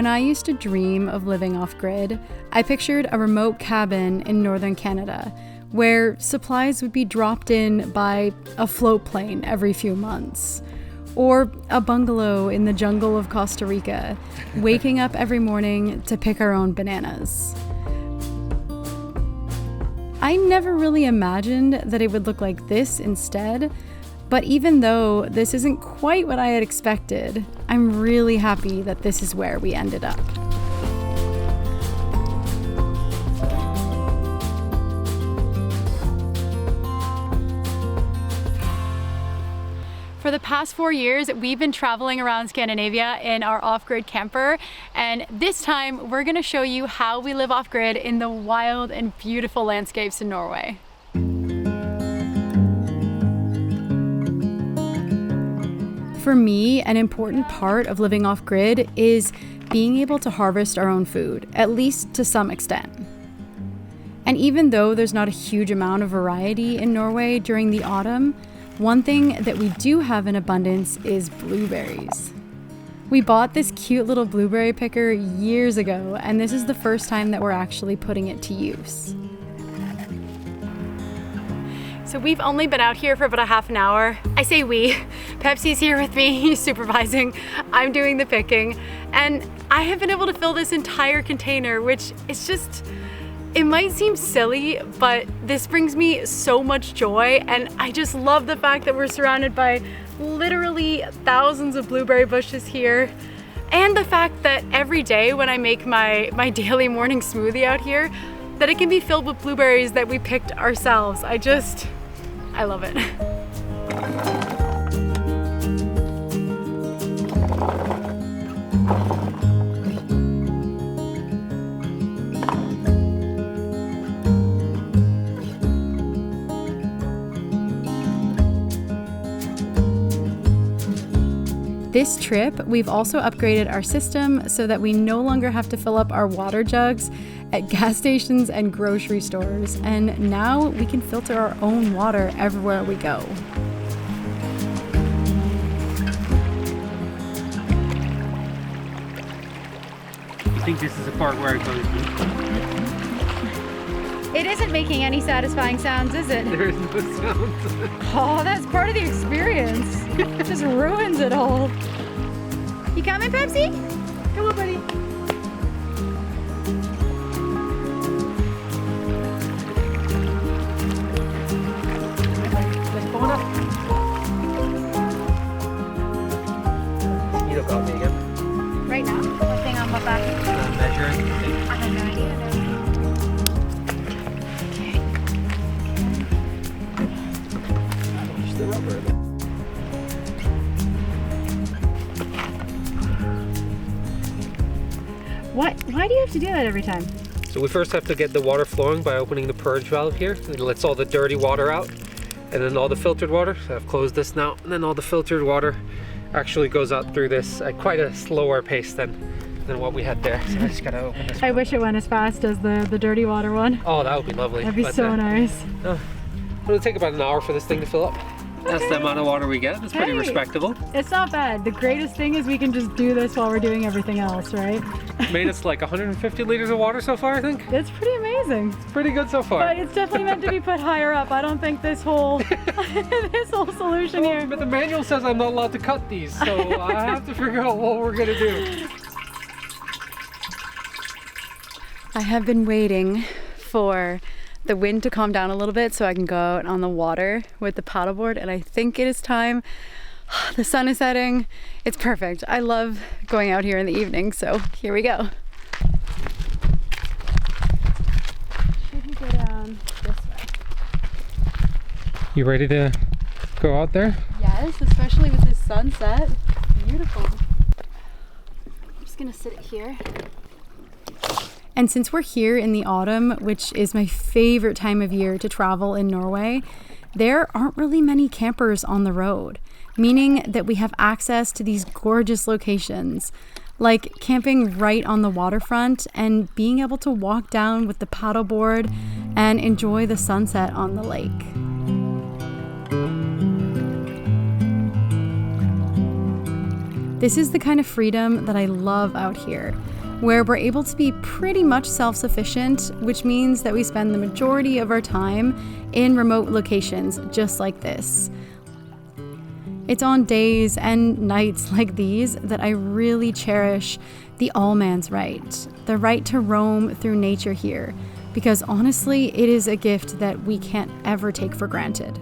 When I used to dream of living off-grid, I pictured a remote cabin in northern Canada where supplies would be dropped in by a float plane every few months. Or a bungalow in the jungle of Costa Rica, waking up every morning to pick our own bananas. I never really imagined that it would look like this instead, but even though this isn't quite what I had expected, I'm really happy that this is where we ended up. For the past 4 years, we've been traveling around Scandinavia in our off-grid camper, and this time we're gonna show you how we live off-grid in the wild and beautiful landscapes in Norway. For me, an important part of living off-grid is being able to harvest our own food, at least to some extent. And even though there's not a huge amount of variety in Norway during the autumn, one thing that we do have in abundance is blueberries. We bought this cute little blueberry picker years ago, and this is the first time that we're actually putting it to use. So we've only been out here for about a half an hour. I say we. Pepsi's here with me, he's supervising. I'm doing the picking. And I have been able to fill this entire container, which is just, it might seem silly, but this brings me so much joy, and I just love the fact that we're surrounded by literally thousands of blueberry bushes here, and the fact that every day when I make my daily morning smoothie out here, that it can be filled with blueberries that we picked ourselves. I love it. This trip, we've also upgraded our system so that we no longer have to fill up our water jugs at gas stations and grocery stores, and now we can filter our own water everywhere we go. I think this is the part where it goes deep. It isn't making any satisfying sounds, is it? There is no sound. Oh, that's part of the experience. It just ruins it all. You coming, Pepsi? Come on, buddy. You don't got me again. Right now? What thing on my back? Measuring. I have no idea. Just the rubber. Why do you have to do that every time? So we first have to get the water flowing by opening the purge valve here. It lets all the dirty water out, and then all the filtered water. So I've closed this now, and then all the filtered water actually goes out through this at quite a slower pace than what we had there. So I just gotta open this. I wish it went as fast as the dirty water one. Oh, that would be lovely. That'd be so nice. It'll take about an hour for this thing to fill up. That's the amount of water we get. It's pretty respectable. It's not bad. The greatest thing is we can just do this while we're doing everything else, right? Made us like 150 liters of water so far, I think. It's pretty amazing. It's pretty good so far. But it's definitely meant to be put higher up. I don't think this whole this whole solution here. But the manual says I'm not allowed to cut these, so I have to figure out what we're gonna do. I have been waiting for the wind to calm down a little bit so I can go out on the water with the paddleboard, and I think it is time. The sun is setting. It's perfect. I love going out here in the evening, so here we go. Should we go down this way? You ready to go out there? Yes, especially with this sunset. Beautiful. I'm just gonna sit here. And since we're here in the autumn, which is my favorite time of year to travel in Norway, there aren't really many campers on the road, meaning that we have access to these gorgeous locations, like camping right on the waterfront and being able to walk down with the paddleboard and enjoy the sunset on the lake. This is the kind of freedom that I love out here. where we're able to be pretty much self-sufficient, which means that we spend the majority of our time in remote locations just like this. It's on days and nights like these that I really cherish the all-man's right, the right to roam through nature here, because honestly, it is a gift that we can't ever take for granted.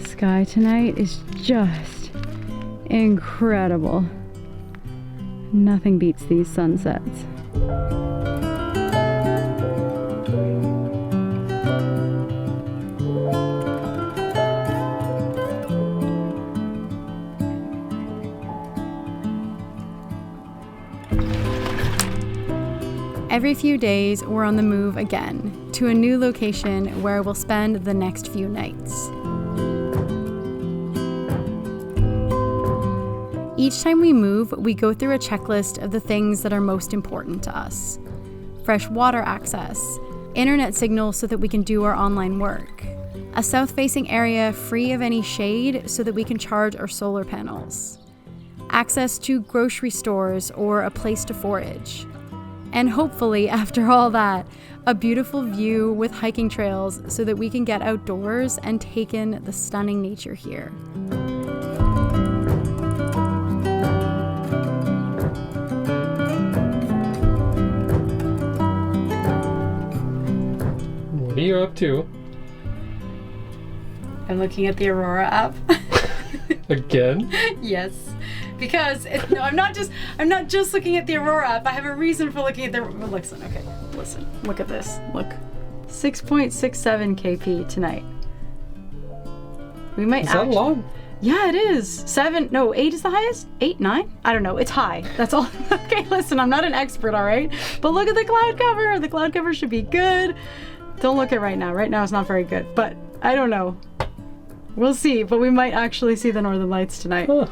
Sky tonight is just incredible. Nothing beats these sunsets. Every few days, we're on the move again to a new location where we'll spend the next few nights. Each time we move, we go through a checklist of the things that are most important to us. Fresh water access, internet signal so that we can do our online work, a south-facing area free of any shade so that we can charge our solar panels, access to grocery stores or a place to forage, and hopefully, after all that, a beautiful view with hiking trails so that we can get outdoors and take in the stunning nature here. What are you up to? I'm looking at the Aurora app. Again? Yes. Because I'm not just looking at the Aurora app. I have a reason for looking at the. Listen, look at this. Look, 6.67 kp tonight. We might. Is that long? Yeah, it is. 8 is the highest. 8, 9. I don't know. It's high. That's all. Okay, listen. I'm not an expert, all right. But look at the cloud cover. The cloud cover should be good. Don't look at right now. Right now it's not very good. But I don't know. We'll see. But we might actually see the Northern Lights tonight. Huh.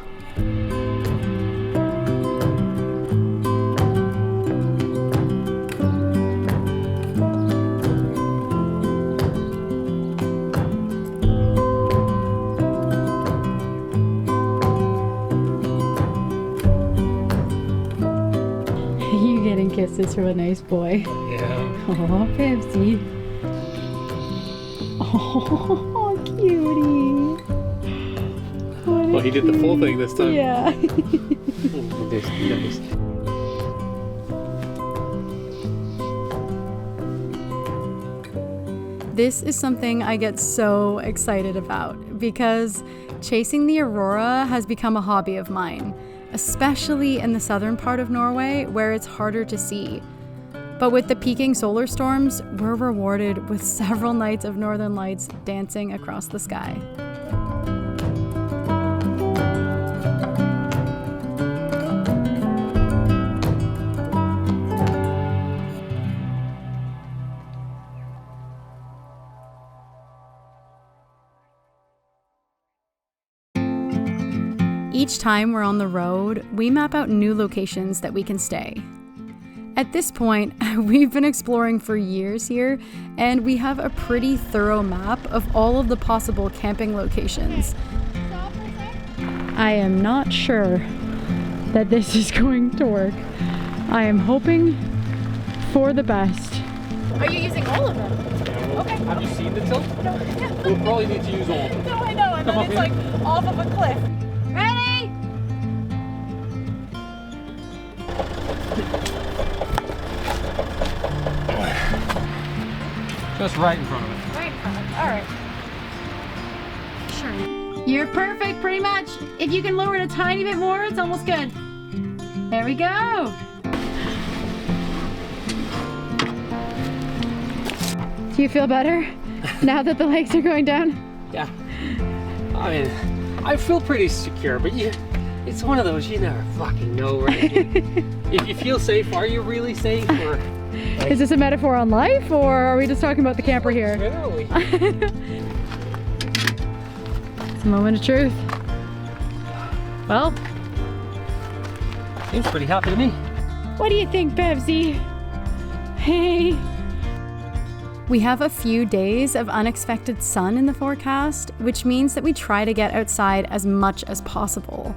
You getting kisses from a nice boy. Yeah. Oh, Pepsi. Oh, cutie. Well, he did the full thing this time. Yeah. Nice. This is something I get so excited about because chasing the Aurora has become a hobby of mine, especially in the southern part of Norway where it's harder to see. But with the peaking solar storms, we're rewarded with several nights of northern lights dancing across the sky. Each time we're on the road, we map out new locations that we can stay. At this point, we've been exploring for years here, and we have a pretty thorough map of all of the possible camping locations. I am not sure that this is going to work. I am hoping for the best. Are you using all of them? Okay. Have you seen the tilt? No. Yeah. We'll probably need to use all of them. No, I know, and then it's like off of a cliff. Ready? Just right in front of it. Right in front of it. All right. Sure. You're perfect, pretty much. If you can lower it a tiny bit more, it's almost good. There we go. Do you feel better now that the legs are going down? Yeah. I mean, I feel pretty secure, but it's one of those you never fucking know, right? If you feel safe, are you really safe? Or like, is this a metaphor on life, or are we just talking about the camper here? Literally. It's a moment of truth. Well, seems pretty happy to me. What do you think, Pepsi? Hey. We have a few days of unexpected sun in the forecast, which means that we try to get outside as much as possible.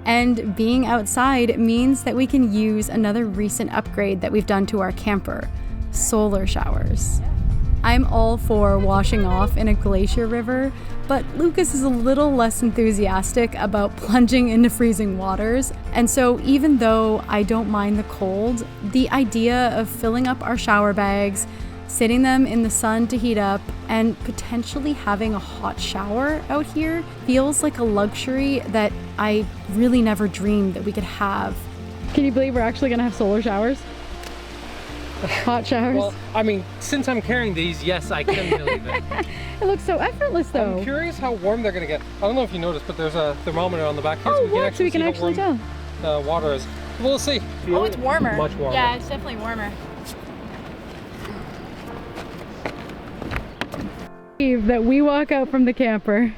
And being outside means that we can use another recent upgrade that we've done to our camper, solar showers. I'm all for washing off in a glacier river, but Lucas is a little less enthusiastic about plunging into freezing waters. And so even though I don't mind the cold, the idea of filling up our shower bags, sitting them in the sun to heat up, and potentially having a hot shower out here feels like a luxury that I really never dreamed that we could have. Can you believe we're actually gonna have solar showers? Hot showers? Well, I mean, since I'm carrying these, yes, I can believe it. It looks so effortless though. I'm curious how warm they're gonna get. I don't know if you noticed, but there's a thermometer on the back here, so we can actually tell. The water is. We'll see. Oh, it's warmer. Much warmer. Yeah, it's definitely warmer. That we walk out from the camper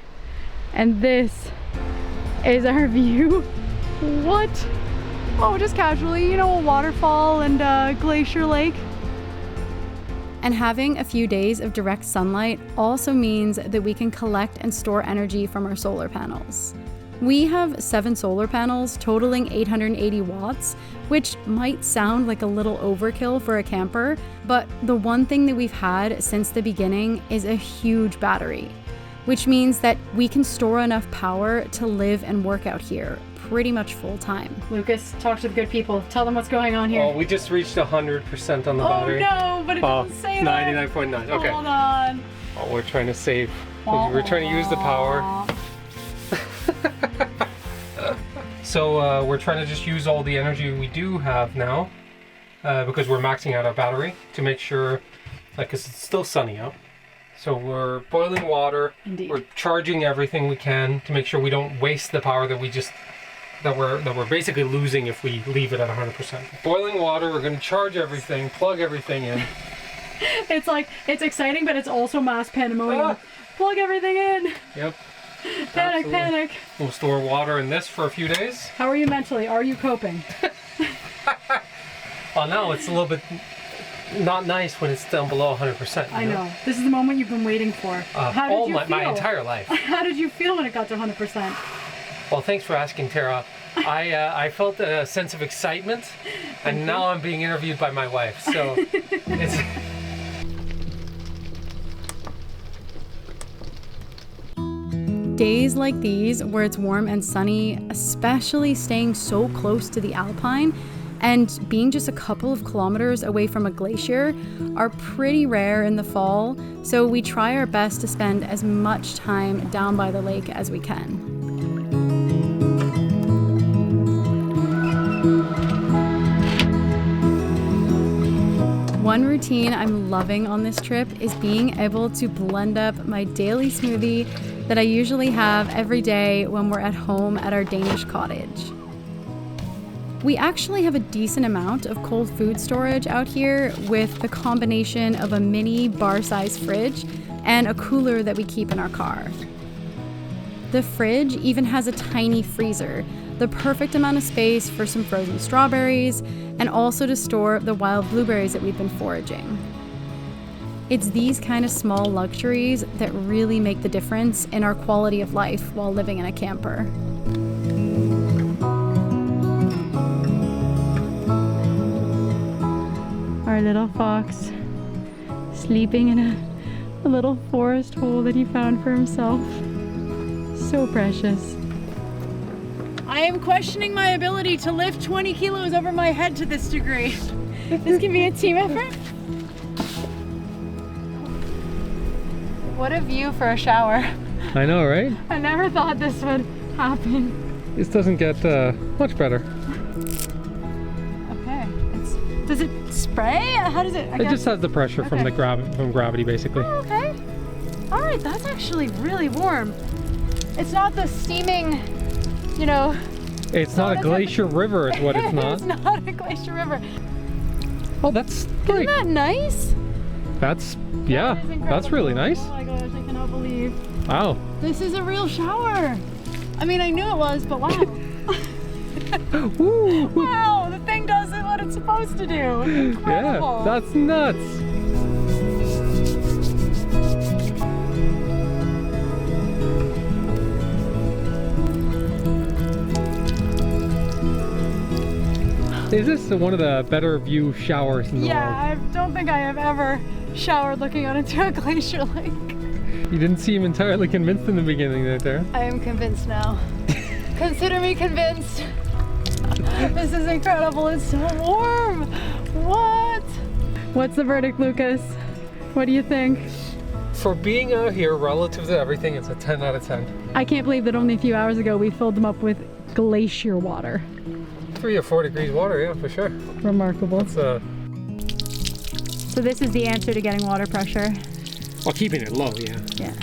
and this is our view. What? Oh, just casually, you know, a waterfall and a glacier lake. And having a few days of direct sunlight also means that we can collect and store energy from our solar panels. We have 7 solar panels totaling 880 watts, which might sound like a little overkill for a camper, but the one thing that we've had since the beginning is a huge battery, which means that we can store enough power to live and work out here pretty much full time. Lucas, talk to the good people. Tell them what's going on here. Oh, we just reached 100% on the battery. Oh no, but it doesn't say that. 99.9, okay. Hold on. Oh, we're trying to save. We're trying to use the power. So we're trying to just use all the energy we do have now because we're maxing out our battery to make sure, like, 'cause it's still sunny out. So we're boiling water. Indeed. We're charging everything we can to make sure we don't waste the power that we're basically losing if we leave it at 100%. Boiling water. We're going to charge everything, plug everything in. It's like, it's exciting, but it's also mass pandemonium. Ah. Plug everything in. Yep. Panic, Absolutely. panic. We'll store water in this for a few days. How are you mentally? Are you coping? Oh no, it's a little bit not nice when it's down below 100%. I know. This is the moment you've been waiting for. How did you feel? My entire life. How did you feel when it got to 100%? Well, thanks for asking, Tara. I felt a sense of excitement, and now I'm being interviewed by my wife. So it's. Days like these, where it's warm and sunny, especially staying so close to the Alpine and being just a couple of kilometers away from a glacier, are pretty rare in the fall, so we try our best to spend as much time down by the lake as we can. One routine I'm loving on this trip is being able to blend up my daily smoothie that I usually have every day when we're at home at our Danish cottage. We actually have a decent amount of cold food storage out here with the combination of a mini bar-sized fridge and a cooler that we keep in our car. The fridge even has a tiny freezer, the perfect amount of space for some frozen strawberries and also to store the wild blueberries that we've been foraging. It's these kind of small luxuries that really make the difference in our quality of life while living in a camper. Our little fox sleeping in a little forest hole that he found for himself. So precious. I am questioning my ability to lift 20 kilos over my head to this degree. This can be a team effort. What a view for a shower. I know, right? I never thought this would happen. This doesn't get much better. Okay. Does it spray? How does it? It just has the pressure from the gravity, basically. Oh, okay. All right, that's actually really warm. It's not the steaming, you know. It's not a glacier river, is what it's not. It's not a glacier river. Oh, that's great. Isn't that nice? That's, yeah, that's really nice. Oh my gosh, I cannot believe. Wow. This is a real shower. I mean, I knew it was, but wow. Woo. Wow, the thing does what it's supposed to do. It's incredible. Yeah, that's nuts. Is this one of the better view showers in the world? I don't think I have ever showered looking out into a glacier lake. You didn't seem entirely convinced in the beginning there, Tara. I am convinced now. Consider me convinced. This is incredible. It's so warm. What? What's the verdict, Lucas? What do you think? For being out here relative to everything, it's a 10 out of 10. I can't believe that only a few hours ago we filled them up with glacier water. 3 or 4 degrees water, yeah, for sure. Remarkable. So this is the answer to getting water pressure. well, keeping it low, yeah. Yeah.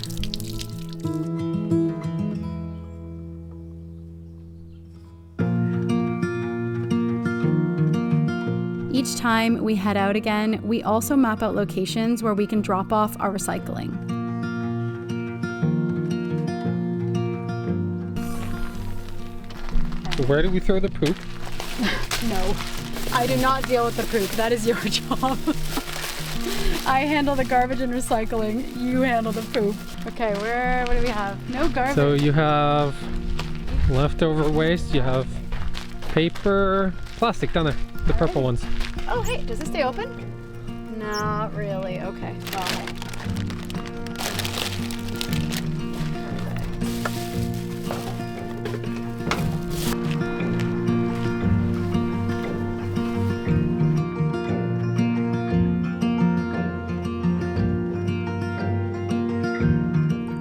Each time we head out again, we also map out locations where we can drop off our recycling. Where do we throw the poop? No, I do not deal with the poop. That is your job. I handle the garbage and recycling. You handle the poop. Okay, what do we have? No garbage. So you have leftover waste, you have paper, plastic down there, the purple ones. Oh, hey, does this stay open? Not really. Okay. Oh.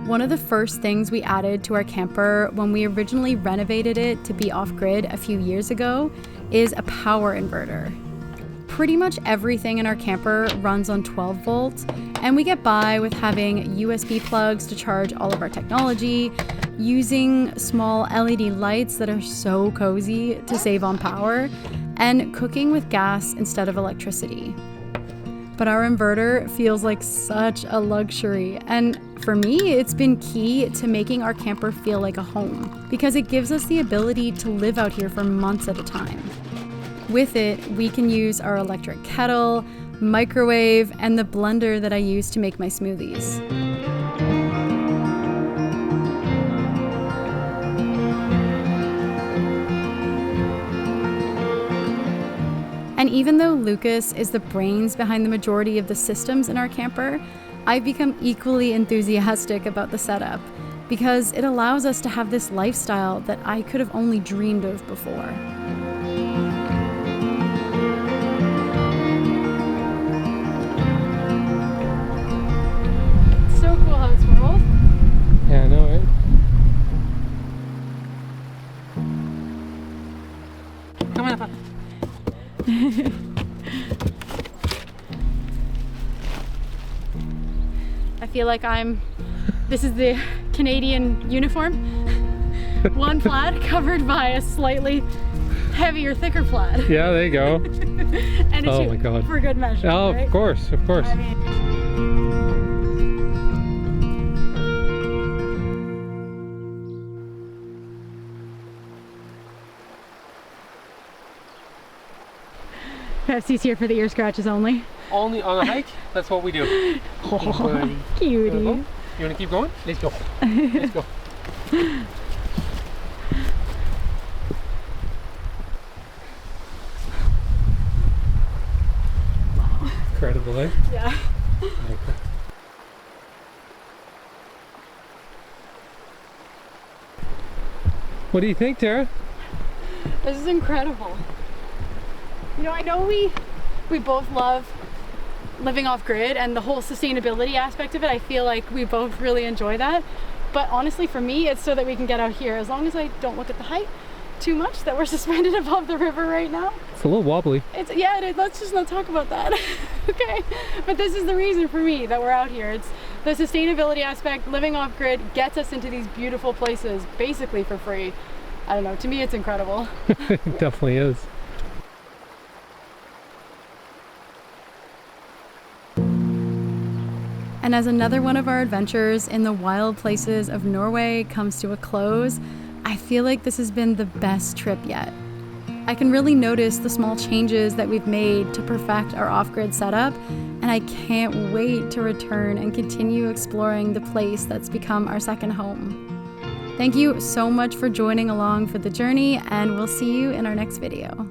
One of the first things we added to our camper when we originally renovated it to be off-grid a few years ago is a power inverter. Pretty much everything in our camper runs on 12 volts, and we get by with having USB plugs to charge all of our technology, using small LED lights that are so cozy to save on power, and cooking with gas instead of electricity. But our inverter feels like such a luxury, and for me, it's been key to making our camper feel like a home, because it gives us the ability to live out here for months at a time. With it, we can use our electric kettle, microwave, and the blender that I use to make my smoothies. And even though Lucas is the brains behind the majority of the systems in our camper, I've become equally enthusiastic about the setup because it allows us to have this lifestyle that I could have only dreamed of before. It's so cool how it's rolled. Yeah, I know, right? Come on, Papa. I feel like this is the Canadian uniform. One plaid covered by a slightly heavier, thicker plaid. Yeah, there you go. And oh my God. For good measure. Oh, right? of course, of course. I mean, Pepsi's here for the ear scratches only. Only on a hike? That's what we do. Oh, cutie. You want to keep going? Let's go. Let's go. Incredible, eh? Yeah. What do you think, Tara? This is incredible. You know, I know we both love living off grid and the whole sustainability aspect of it. I feel like we both really enjoy that. But honestly, for me, it's so that we can get out here. As long as I don't look at the height too much, that we're suspended above the river right now. It's a little wobbly. Let's just not talk about that. Okay, but this is the reason for me that we're out here. It's the sustainability aspect. Living off grid gets us into these beautiful places basically for free. I don't know, to me it's incredible. It definitely is. And as another one of our adventures in the wild places of Norway comes to a close, I feel like this has been the best trip yet. I can really notice the small changes that we've made to perfect our off-grid setup, and I can't wait to return and continue exploring the place that's become our second home. Thank you so much for joining along for the journey, and we'll see you in our next video.